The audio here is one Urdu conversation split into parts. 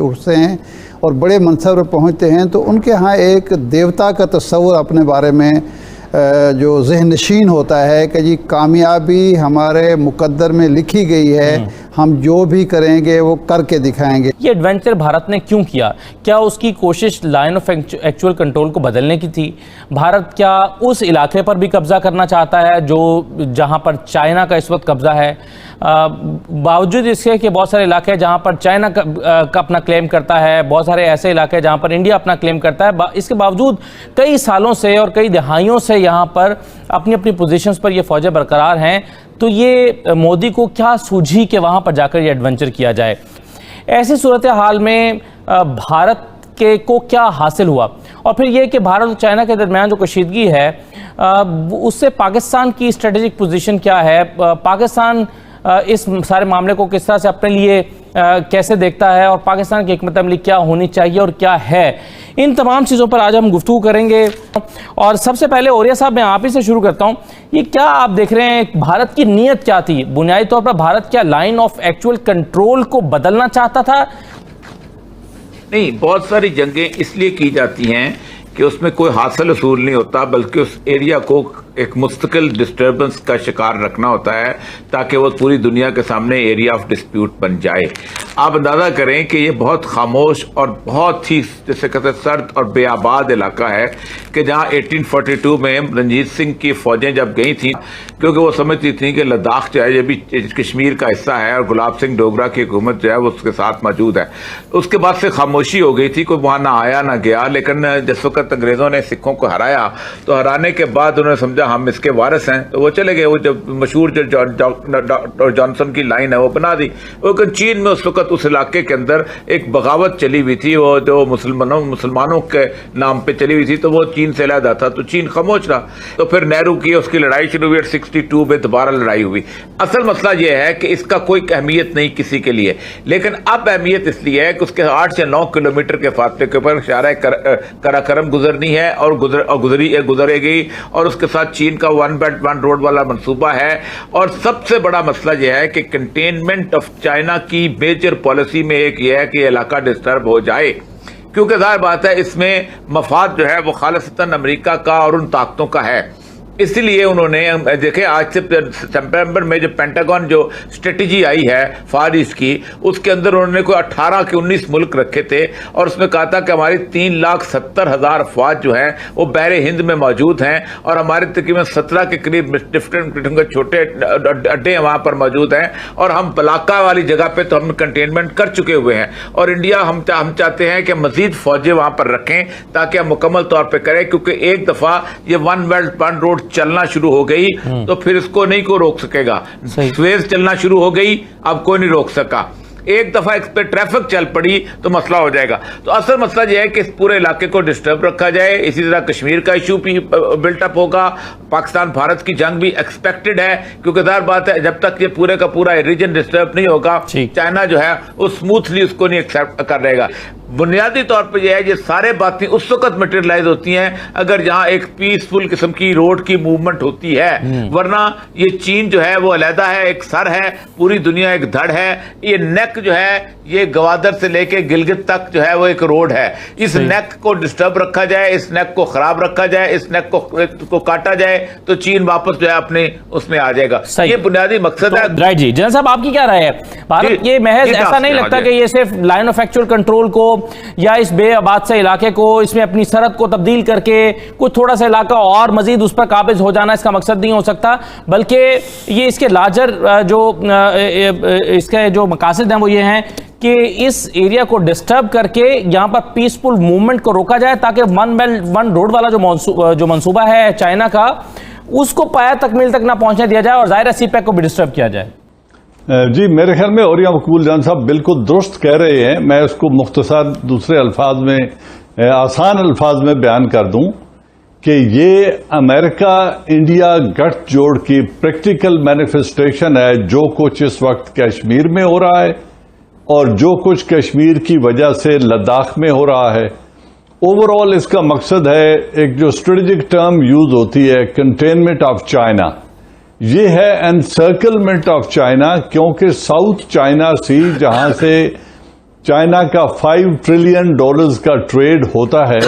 اٹھتے ہیں اور بڑے منصب پر پہنچتے ہیں تو ان کے ہاں ایک دیوتا کا تصور اپنے بارے میں جو ذہن نشین ہوتا ہے کہ جی کامیابی ہمارے مقدر میں لکھی گئی ہے، ہم جو بھی کریں گے وہ کر کے دکھائیں گے۔ یہ ایڈونچر بھارت نے کیوں کیا؟ کیا اس کی کوشش لائن آف ایکچوئل کنٹرول کو بدلنے کی تھی؟ بھارت کیا اس علاقے پر بھی قبضہ کرنا چاہتا ہے جہاں پر چائنا کا اس وقت قبضہ ہے؟ باوجود اس کے کہ بہت سارے علاقے ہیں جہاں پر چائنا کا اپنا کلیم کرتا ہے، بہت سارے ایسے علاقے ہیں جہاں پر انڈیا اپنا کلیم کرتا ہے، اس کے باوجود کئی سالوں سے اور کئی دہائیوں سے یہاں پر اپنی اپنی پوزیشنز پر یہ فوجیں برقرار ہیں۔ تو یہ مودی کو کیا سوجھی کہ وہاں پر جا کر یہ ایڈونچر کیا جائے؟ ایسی صورتحال میں بھارت کو کیا حاصل ہوا؟ اور پھر یہ کہ بھارت اور چائنا کے درمیان جو کشیدگی ہے اس سے پاکستان کی اسٹریٹجک پوزیشن کیا ہے؟ پاکستان اس سارے معاملے کو کس طرح سے اپنے لیے کیسے دیکھتا ہے، اور پاکستان کی حکمت عملی کیا ہونی چاہیے اور کیا ہے؟ ان تمام چیزوں پر آج ہم گفتگو کریں گے۔ اور سب سے پہلے اوریہ صاحب میں آپ ہی سے شروع کرتا ہوں، یہ کیا آپ دیکھ رہے ہیں بھارت کی نیت کیا تھی؟ بنیادی طور پر بھارت کیا لائن آف ایکچوئل کنٹرول کو بدلنا چاہتا تھا؟ نہیں، بہت ساری جنگیں اس لیے کی جاتی ہیں کہ اس میں کوئی حاصل حصول نہیں ہوتا، بلکہ اس ایریا کو ایک مستقل ڈسٹربنس کا شکار رکھنا ہوتا ہے تاکہ وہ پوری دنیا کے سامنے ایریا آف ڈسپیوٹ بن جائے۔ آپ اندازہ کریں کہ یہ بہت خاموش اور بہت ہی جیسے کہتے ہیں سرد اور بے آباد علاقہ ہے کہ جہاں 1842 میں رنجیت سنگھ کی فوجیں جب گئی تھیں کیونکہ وہ سمجھتی تھیں کہ لداخ جو ہے یہ بھی کشمیر کا حصہ ہے اور گلاب سنگھ ڈوگرا کی حکومت جو ہے وہ اس کے ساتھ موجود ہے۔ اس کے بعد سے خاموشی ہو گئی تھی، کوئی وہاں نہ آیا نہ گیا، لیکن جس وقت انگریزوں نے سکھوں کو ہرایا تو ہرانے کے بعد انہوں نے سمجھا ہم اس کے وارث ہیں تو وہ چلے گئے۔ وہ جب مشہور جو ڈاکٹر جانسن کی لائن ہے وہ بنا دی۔ لیکن چین میں اس وقت اس علاقے کے اندر ایک بغاوت چلی ہوئی تھی، وہ جو مسلمانوں کے نام پہ چلی ہوئی تھی، تو وہ چین سے علیحدہ تھا تو چین خاموش رہا۔ تو پھر نہرو کی اس کی لڑائی شروع ہوئی، 62 میں دوبارہ لڑائی ہوئی۔ اصل مسئلہ یہ ہے کہ اس کا کوئی اہمیت نہیں کسی کے لیے، لیکن اب اہمیت اس لیے ہے کہ اس کے 8 سے 9 کلومیٹر کے فاصلے کے اوپر شاہراہ قراقرم گزرنی ہے اور گزرے گی، اور اس کے ساتھ چین کا 1 بیلٹ 1 روڈ والا منصوبہ ہے۔ اور سب سے بڑا مسئلہ یہ ہے کہ کنٹینمنٹ آف چائنا کی میجر پالیسی میں ایک یہ ہے کہ یہ علاقہ ڈسٹرب ہو جائے، کیونکہ ظاہر بات ہے اس میں مفاد جو ہے وہ خالصتاً امریکہ کا اور ان طاقتوں کا ہے۔ اسی لیے انہوں نے دیکھیں آج سے سپٹمبر میں جو پینٹاگون جو اسٹریٹجی آئی ہے فار ایسٹ کی، اس کے اندر انہوں نے کوئی 18 کے 19 ملک رکھے تھے اور اس میں کہا تھا کہ ہماری 3,70,000 افواج جو ہیں وہ بحر ہند میں موجود ہیں اور ہمارے تقریباً 17 کے قریب ڈفرینٹ قسم کے چھوٹے اڈے وہاں پر موجود ہیں، اور ہم بلاکا والی جگہ پہ تو ہم کنٹینمنٹ کر چکے ہوئے ہیں، اور انڈیا ہم چاہتے ہیں کہ مزید فوجیں وہاں پر رکھیں تاکہ ہم مکمل طور پہ کریں، کیونکہ ایک دفعہ یہ 1 بیلٹ 1 روڈ چلنا شروع ہو گئی تو پھر اس کو نہیں کوئی روک سکے گا۔ سویز چلنا شروع ہو گئی، اب کوئی نہیں روک سکا۔ ایک دفعہ اس پہ ٹریفک چل پڑی تو مسئلہ ہو جائے گا۔ تو اصل مسئلہ یہ ہے کہ اس پورے علاقے کو ڈسٹرب رکھا جائے۔ اسی طرح کشمیر کا ایشو بھی بلٹ اپ ہوگا، پاکستان بھارت کی جنگ بھی ایکسپیکٹڈ ہے، کیونکہ ظاہر بات ہے جب تک یہ پورے کا پورا ریجن ڈسٹرب نہیں ہوگا چائنا جو ہے وہ اسموتھلی اس کو نہیں ایکسپٹ کر رہے گا۔ بنیادی طور پہ یہ ہے یہ سارے باتیں اس وقت میٹیریلائز ہوتی ہیں اگر جہاں ایک پیسفل قسم کی روڈ کی موومنٹ ہوتی ہے، ورنہ یہ چین جو ہے وہ علیحدہ ہے، ایک سر ہے، پوری دنیا ایک دھڑ ہے۔ یہ نیک جو ہے یہ گوادر سے لے کے گلگت تک جو ہے وہ ایک روڈ ہے۔ اس نیک کو ڈسٹرب رکھا جائے، اس نیک کو خراب رکھا جائے، اس نیک کو کاٹا جائے تو چین واپس جو ہے اپنے اس میں آ جائے گا۔ یہ بنیادی مقصد ہے۔ رائٹ جی، جنرل صاحب آپ کی کیا رائے ہے؟ بھارت یہ محض ایسا نہیں لگتا کہ یہ صرف لائن آف ایکچوئل کنٹرول کو یا اس بے آباد سے علاقے کو اس میں اپنی سرحد کو تبدیل کر کے کچھ تھوڑا سا علاقہ اور مزید اس پر قابض ہو جانا اس کا مقصد نہیں ہو سکتا، بلکہ یہ اس کے لارجر جو اس کے جو مقاصد ہیں وہ یہ ہیں کہ اس ایریا کو ڈسٹرب کر کے یہاں پر پیسفل موومنٹ کو روکا جائے تاکہ 1 بیلٹ 1 روڈ والا جو منصوبہ ہے چائنا کا اس کو پایا تکمیل تک نہ پہنچنے دیا جائے، اور ظاہر ہے سی پیک کو بھی ڈسٹرب کیا جائے۔ جی میرے خیال میں اوریہ مقبول جان صاحب بالکل درست کہہ رہے ہیں۔ میں اس کو مختصر دوسرے الفاظ میں آسان الفاظ میں بیان کر دوں کہ یہ امریکہ انڈیا گٹھ جوڑ کی پریکٹیکل مینیفیسٹیشن ہے جو کچھ اس وقت کشمیر میں ہو رہا ہے اور جو کچھ کشمیر کی وجہ سے لداخ میں ہو رہا ہے۔ اوور آل اس کا مقصد ہے ایک جو اسٹریٹجک ٹرم یوز ہوتی ہے کنٹینمنٹ آف چائنا، یہ ہے انسرکلمنٹ آف چائنا، کیونکہ ساؤتھ چائنا سی جہاں سے چائنا کا $5 ٹریلین کا ٹریڈ ہوتا ہے،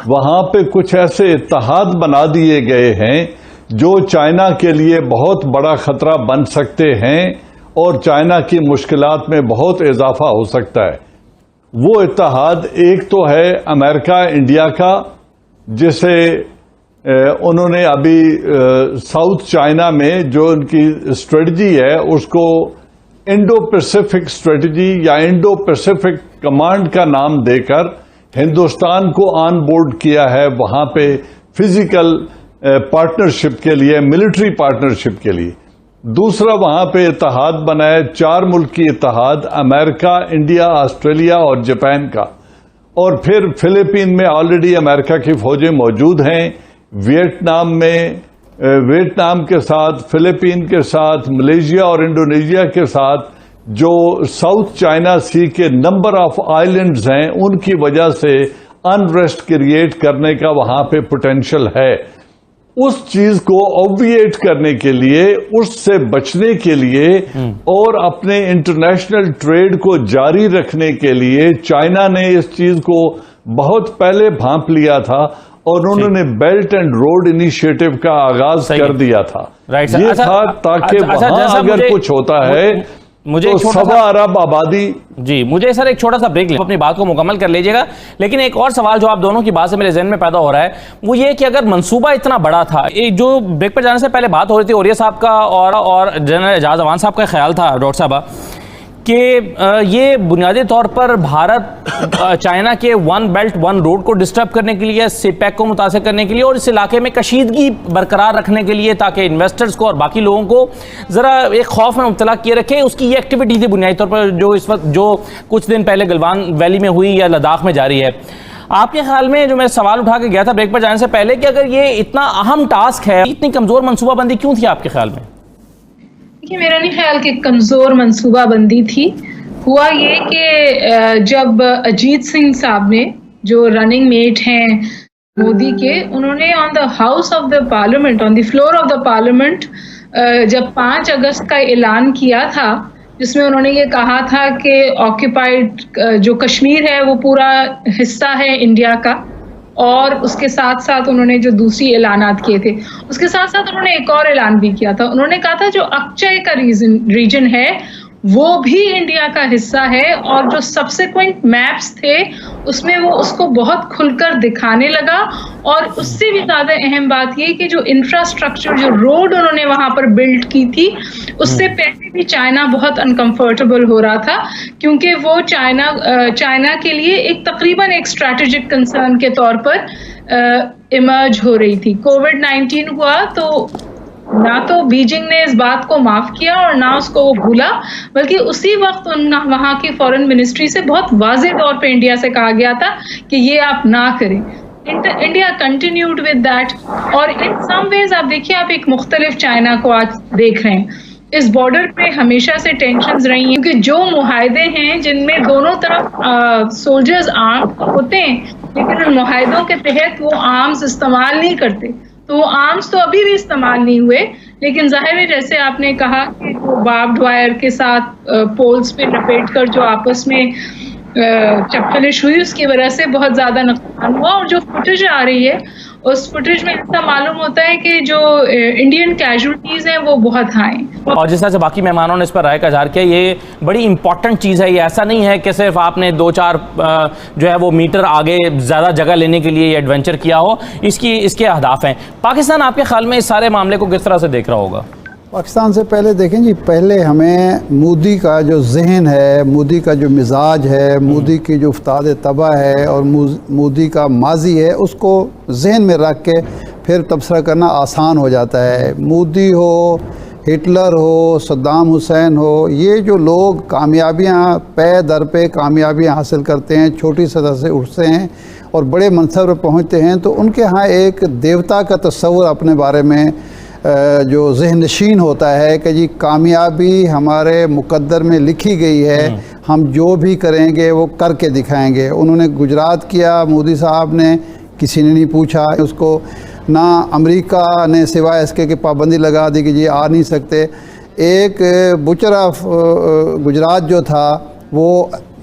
وہاں پہ کچھ ایسے اتحاد بنا دیے گئے ہیں جو چائنا کے لیے بہت بڑا خطرہ بن سکتے ہیں اور چائنا کی مشکلات میں بہت اضافہ ہو سکتا ہے۔ وہ اتحاد ایک تو ہے امریکہ انڈیا کا، جسے انہوں نے ابھی ساؤتھ چائنا میں جو ان کی اسٹریٹجی ہے اس کو انڈو پیسفک اسٹریٹجی یا انڈو پیسفک کمانڈ کا نام دے کر ہندوستان کو آن بورڈ کیا ہے وہاں پہ فزیکل پارٹنرشپ کے لیے، ملٹری پارٹنرشپ کے لیے۔ دوسرا وہاں پہ اتحاد بنا ہے 4 ملک کی اتحاد، امریکہ، انڈیا، آسٹریلیا اور جاپان کا، اور پھر فلپین میں آلریڈی امریکہ کی فوجیں موجود ہیں، ویتنام کے ساتھ، فلپین کے ساتھ، ملیشیا اور انڈونیشیا کے ساتھ جو ساؤتھ چائنا سی کے نمبر آف آئلینڈز ہیں ان کی وجہ سے انریسٹ کریٹ کرنے کا وہاں پہ پوٹینشل ہے۔ اس چیز کو اوبویٹ کرنے کے لیے، اس سے بچنے کے لیے اور اپنے انٹرنیشنل ٹریڈ کو جاری رکھنے کے لیے چائنا نے اس چیز کو بہت پہلے بھانپ لیا تھا اور انہوں نے بیلٹ اینڈ روڈ انیشیٹو کا آغاز کر دیا تھا۔ یہ تھا تاکہ وہاں اگر کچھ ہوتا ہے تو 1.25 ارب آبادی۔ جی مجھے سر ایک چھوٹا سا بریک لیں، اپنی بات کو مکمل کر لیجئے گا، لیکن ایک اور سوال جو آپ دونوں کی بات سے میرے ذہن میں پیدا ہو رہا ہے وہ یہ کہ اگر منصوبہ اتنا بڑا تھا، جو بریک پر جانے سے پہلے بات ہو رہی تھی اوریہ صاحب کا اور جنرل اعجاز امان صاحب کا خیال تھا ڈاکٹر صاحبہ کہ یہ بنیادی طور پر بھارت چائنا کے 1 بیلٹ 1 روڈ کو ڈسٹرب کرنے کے لیے، سی پیک کو متاثر کرنے کے لیے اور اس علاقے میں کشیدگی برقرار رکھنے کے لیے تاکہ انویسٹرز کو اور باقی لوگوں کو ذرا ایک خوف میں مبتلا کیے رکھے، اس کی یہ ایکٹیویٹی تھی بنیادی طور پر جو اس وقت جو کچھ دن پہلے گلوان ویلی میں ہوئی یا لداخ میں جاری ہے۔ آپ کے خیال میں جو میں سوال اٹھا کے گیا تھا بریک پر جانے سے پہلے کہ اگر یہ اتنا اہم ٹاسک ہے، اتنی کمزور منصوبہ بندی کیوں تھی آپ کے خیال میں؟ دیکھیے میرا نہیں خیال کہ کمزور منصوبہ بندی تھی، ہوا یہ کہ جب اجیت سنگھ صاحب نے جو رننگ میٹ ہیں مودی کے، انہوں نے on the house of the parliament, on the floor of the parliament جب 5 اگست کا اعلان کیا تھا جس میں انہوں نے یہ کہا تھا کہ آکوپائڈ جو کشمیر ہے وہ پورا حصہ ہے انڈیا کا، اور اس کے ساتھ ساتھ انہوں نے جو دوسری اعلانات کیے تھے، اس کے ساتھ ساتھ انہوں نے ایک اور اعلان بھی کیا تھا، انہوں نے کہا تھا جو اکچے کا ریجن ہے وہ بھی انڈیا کا حصہ ہے، اور جو سبسیکوینٹ میپس تھے اس میں وہ اس کو بہت کھل کر دکھانے لگا، اور اس سے بھی زیادہ اہم بات یہ کہ جو انفراسٹرکچر جو روڈ انہوں نے وہاں پر بلڈ کی تھی اس سے پہلے بھی چائنا بہت انکمفرٹیبل ہو رہا تھا، کیونکہ وہ چائنا کے لیے ایک تقریباً ایک اسٹریٹجک کنسرن کے طور پر ایمرج ہو رہی تھی۔ کووڈ-19 ہوا تو نہ تو بیجنگ نے اس بات کو معاف کیا اور نہ اس کو وہ بھولا، بلکہ اسی وقت وہاں کی فورن منسٹری سے بہت واضح طور پہ انڈیا سے کہا گیا تھا کہ یہ آپ نہ کریں۔ انڈیا کنٹینیوڈ ود دیٹ، اور ان سم ویز آپ دیکھیے آپ ایک مختلف چائنا کو آج دیکھ رہے ہیں۔ اس بارڈر پہ ہمیشہ سے ٹینشنز رہی ہیں، کیونکہ جو معاہدے ہیں جن میں دونوں طرف سولجرز آرم ہوتے ہیں لیکن ان معاہدوں کے تحت وہ آرمز استعمال نہیں کرتے، تو وہ آرمز تو ابھی بھی استعمال نہیں ہوئے، لیکن ظاہر ہے جیسے آپ نے کہا کہ وہ باربڈ وائر کے ساتھ پولز پہ لپیٹ کر جو آپس میں چپکلش ہوئی اس کی وجہ سے بہت زیادہ نقصان ہوا، اور جو فوٹیج آ رہی ہے اس فوٹیج میں ایسا معلوم ہوتا ہے کہ جو انڈین کیجولٹیز ہیں وہ بہت ہائی ہیں۔ اور جس طرح سے باقی مہمانوں نے اس پر رائے کا اظہار کیا، یہ بڑی امپورٹنٹ چیز ہے، یہ ایسا نہیں ہے کہ صرف آپ نے 2-4 جو ہے وہ میٹر آگے زیادہ جگہ لینے کے لیے یہ ایڈونچر کیا ہو، اس کے اہداف ہیں۔ پاکستان آپ کے خیال میں اس سارے معاملے کو کس طرح سے دیکھ رہا ہوگا؟ پاکستان سے پہلے دیکھیں جی، پہلے ہمیں مودی کا جو ذہن ہے، مودی کا جو مزاج ہے، مودی کی جو افتاد طبع ہے اور مودی کا ماضی ہے، اس کو ذہن میں رکھ کے پھر تبصرہ کرنا آسان ہو جاتا ہے۔ مودی ہو، ہٹلر ہو، صدام حسین ہو، یہ جو لوگ کامیابیاں پے در پہ کامیابیاں حاصل کرتے ہیں، چھوٹی سطح سے اٹھتے ہیں اور بڑے منصب پر پہنچتے ہیں، تو ان کے ہاں ایک دیوتا کا تصور اپنے بارے میں جو ذہن نشین ہوتا ہے کہ جی کامیابی ہمارے مقدر میں لکھی گئی ہے، ہم جو بھی کریں گے وہ کر کے دکھائیں گے۔ انہوں نے گجرات کیا، مودی صاحب نے، کسی نے نہیں پوچھا اس کو، نہ امریکہ نے سوائے اس کے کہ پابندی لگا دی کہ جی آ نہیں سکتے۔ ایک بچر آف گجرات جو تھا وہ